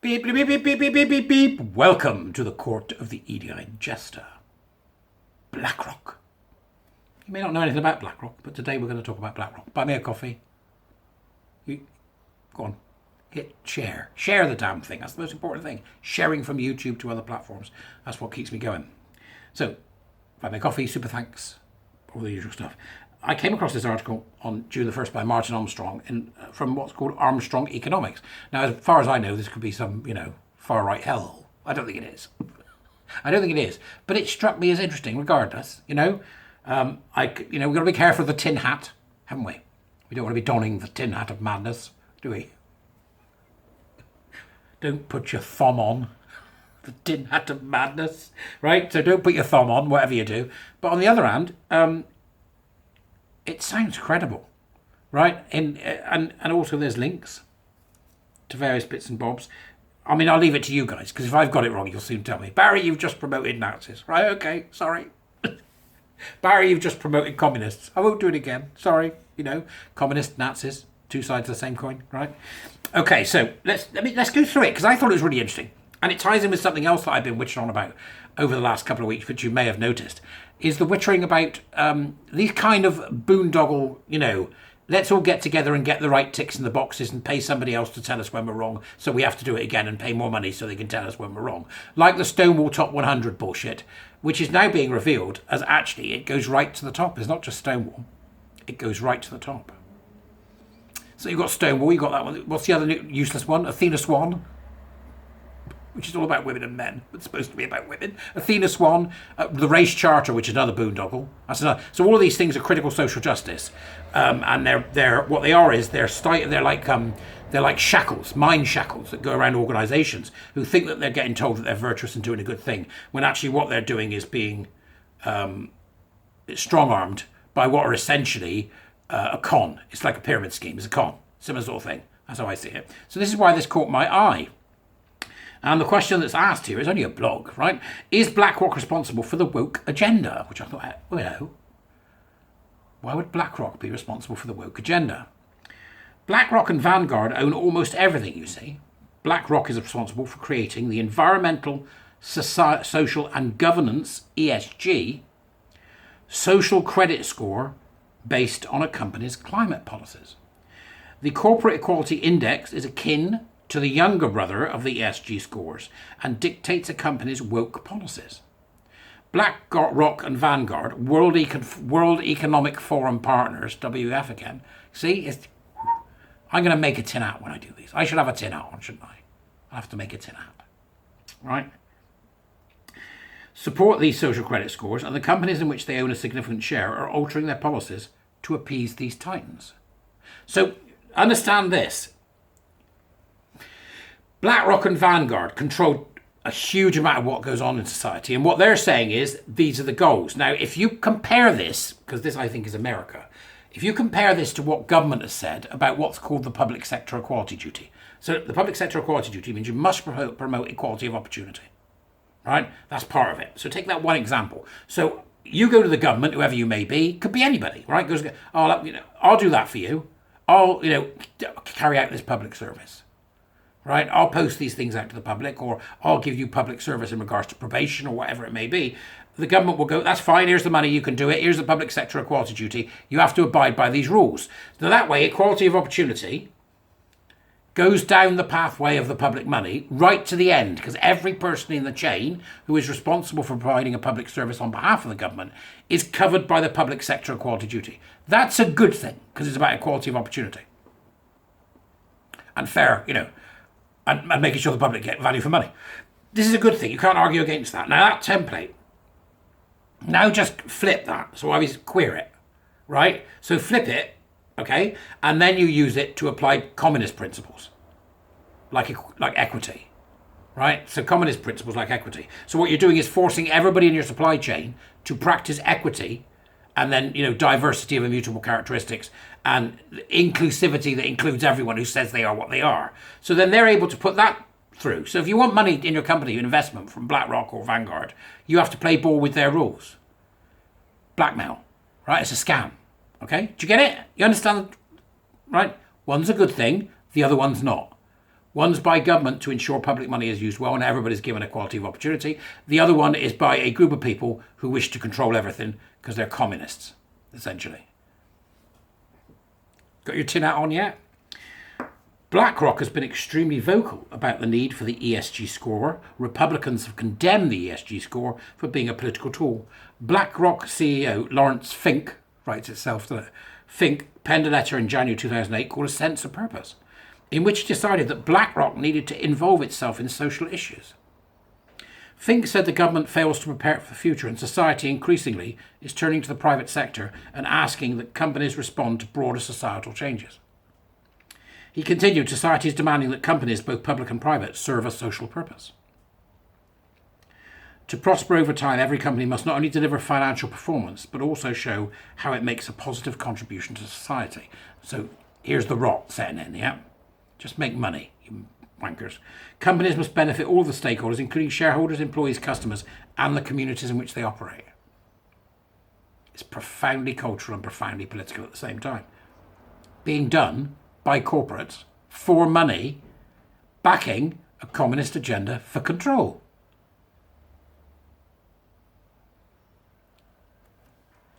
Beep, beep, beep, beep, beep, beep, beep, beep, beep. Welcome to the court of the EDI jester. BlackRock. You may not know anything about BlackRock, but today we're going to talk about BlackRock. Buy me a coffee. Go on. Hit share. Share the damn thing. That's the most important thing. Sharing from YouTube to other platforms. That's what keeps me going. So, buy me a coffee, super thanks, all the usual stuff. I came across this article on June the 1st by Martin Armstrong from what's called Armstrong Economics. Now, as far as I know, this could be some, far-right hell. I don't think it is. But it struck me as interesting regardless, we've got to be careful of the tin hat, haven't we? We don't want to be donning the tin hat of madness, do we? Don't put your thumb on the tin hat of madness, right? So don't put your thumb on, whatever you do. But on the other hand, it sounds credible, right? And also there's links to various bits and bobs. I mean, I'll leave it to you guys, because if I've got it wrong, you'll soon tell me. Barry, you've just promoted Nazis. Right, okay, sorry. Barry, you've just promoted communists. I won't do it again. Sorry, communists, Nazis, two sides of the same coin, right? Okay, so let's go through it, because I thought it was really interesting. And it ties in with something else that I've been witching on about over the last couple of weeks, which you may have noticed, is the wittering about these kind of boondoggle, let's all get together and get the right ticks in the boxes and pay somebody else to tell us when we're wrong, so we have to do it again and pay more money so they can tell us when we're wrong. Like the Stonewall Top 100 bullshit, which is now being revealed as actually it goes right to the top. It's not just Stonewall. It goes right to the top. So you've got Stonewall, you've got that one. What's the other useless one? Athena Swan, which is all about women and men. It's supposed to be about women. Athena Swan, the Race Charter, which is another boondoggle. That's another. So all of these things are critical social justice, and they're what they are is they're like shackles, mind shackles that go around organisations who think that they're getting told that they're virtuous and doing a good thing, when actually what they're doing is being strong-armed by what are essentially a con. It's like a pyramid scheme. It's a con. Similar sort of thing. That's how I see it. So this is why this caught my eye. And the question that's asked here is only a blog, right? Is BlackRock responsible for the woke agenda? Which I thought, why would BlackRock be responsible for the woke agenda? BlackRock and Vanguard own almost everything, you see. BlackRock is responsible for creating the environmental, social and governance, ESG, social credit score based on a company's climate policies. The Corporate Equality Index is akin to the younger brother of the ESG scores and dictates a company's woke policies. BlackRock and Vanguard, World Economic Forum partners, WF again. See, I'm going to make a tin hat when I do these. I should have a tin hat on, shouldn't I? I have to make a tin hat, right? Support these social credit scores, and the companies in which they own a significant share are altering their policies to appease these titans. So understand this. BlackRock and Vanguard control a huge amount of what goes on in society. And what they're saying is these are the goals. Now, if you compare this, because this I think is America, if you compare this to what government has said about what's called the public sector equality duty. So the public sector equality duty means you must promote equality of opportunity, right? That's part of it. So take that one example. So you go to the government, whoever you may be, could be anybody, right? Goes, I'll do that for you. I'll, carry out this public service. Right, I'll post these things out to the public, or I'll give you public service in regards to probation or whatever it may be. The government will go, that's fine, here's the money, you can do it, here's the public sector equality duty, you have to abide by these rules. So that way, equality of opportunity goes down the pathway of the public money right to the end, because every person in the chain who is responsible for providing a public service on behalf of the government is covered by the public sector equality duty. That's a good thing, because it's about equality of opportunity. And fair, and making sure the public get value for money. This is a good thing. You can't argue against that. Now, that template, now just flip that. So obviously queer it, right? So flip it, okay? And then you use it to apply communist principles, like equity, right? So communist principles like equity. So what you're doing is forcing everybody in your supply chain to practice equity, and then, diversity of immutable characteristics and inclusivity that includes everyone who says they are what they are. So then they're able to put that through. So if you want money in your company, investment from BlackRock or Vanguard, you have to play ball with their rules. Blackmail, right? It's a scam, okay? Do you get it? You understand, right? One's a good thing, the other one's not. One's by government to ensure public money is used well and everybody's given equality of opportunity. The other one is by a group of people who wish to control everything because they're communists, essentially. Got your tin hat on yet? BlackRock has been extremely vocal about the need for the ESG score. Republicans have condemned the ESG score for being a political tool. BlackRock CEO Lawrence Fink, writes itself, Fink penned a letter in January 2008 called A Sense of Purpose, in which he decided that BlackRock needed to involve itself in social issues. Fink said the government fails to prepare it for the future and society increasingly is turning to the private sector and asking that companies respond to broader societal changes. He continued, society is demanding that companies, both public and private, serve a social purpose. To prosper over time, every company must not only deliver financial performance, but also show how it makes a positive contribution to society. So here's the rot setting in, yeah? Just make money, you wankers. Companies must benefit all of the stakeholders, including shareholders, employees, customers, and the communities in which they operate. It's profoundly cultural and profoundly political at the same time. Being done by corporates for money, backing a communist agenda for control.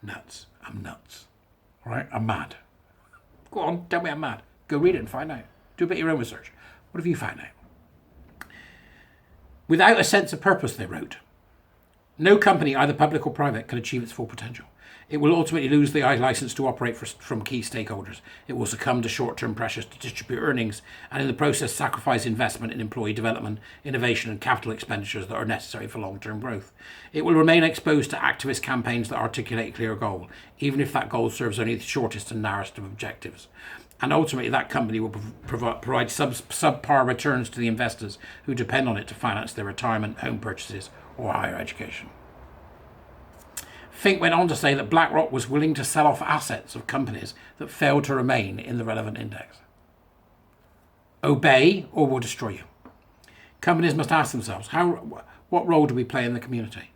Nuts. I'm nuts. All right? I'm mad. Go on, tell me I'm mad. Go read it and find out. Do a bit of your own research. What have you found out? Without a sense of purpose, they wrote, no company, either public or private, can achieve its full potential. It will ultimately lose the license to operate from key stakeholders. It will succumb to short-term pressures to distribute earnings and in the process sacrifice investment in employee development, innovation and capital expenditures that are necessary for long-term growth. It will remain exposed to activist campaigns that articulate a clear goal, even if that goal serves only the shortest and narrowest of objectives. And ultimately that company will provide subpar returns to the investors who depend on it to finance their retirement, home purchases or higher education. Fink went on to say that BlackRock was willing to sell off assets of companies that failed to remain in the relevant index. Obey or we'll destroy you. Companies must ask themselves, what role do we play in the community?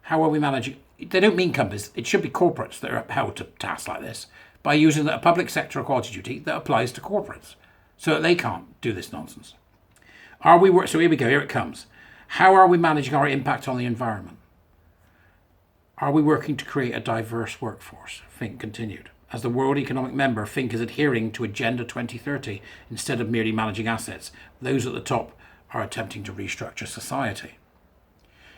How are we managing? They don't mean companies. It should be corporates that are held to tasks like this by using a public sector equality duty that applies to corporates so that they can't do this nonsense. So here we go. Here it comes. How are we managing our impact on the environment? Are we working to create a diverse workforce? Fink continued. As the World Economic Member, Fink is adhering to Agenda 2030 instead of merely managing assets. Those at the top are attempting to restructure society.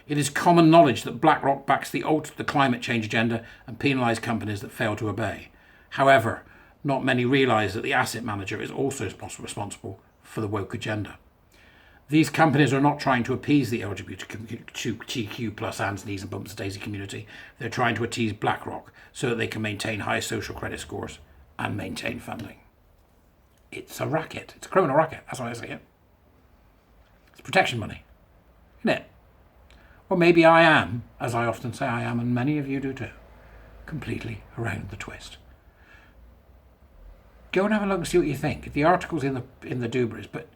It is common knowledge that BlackRock backs the climate change agenda and penalise companies that fail to obey. However, not many realise that the asset manager is also responsible for the woke agenda. These companies are not trying to appease the LGBTQ plus hands, knees and bumps and daisy community. They're trying to appease BlackRock so that they can maintain high social credit scores and maintain funding. It's a racket. It's a criminal racket. That's why I say it. It's protection money, isn't it? Or maybe I am, as I often say I am, and many of you do too, completely around the twist. Go and have a look and see what you think. The article's in the Dubras, but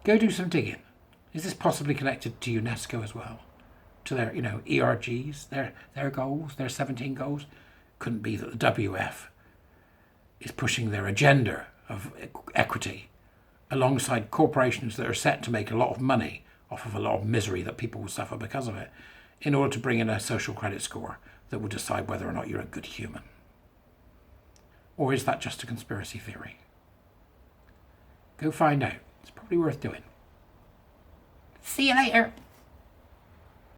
go do some digging. Is this possibly connected to UNESCO as well? To their, ERGs, their goals, their 17 goals? Couldn't be that the WF is pushing their agenda of equity alongside corporations that are set to make a lot of money off of a lot of misery that people will suffer because of it, in order to bring in a social credit score that will decide whether or not you're a good human. Or is that just a conspiracy theory? Go find out. It's probably worth doing. See you later.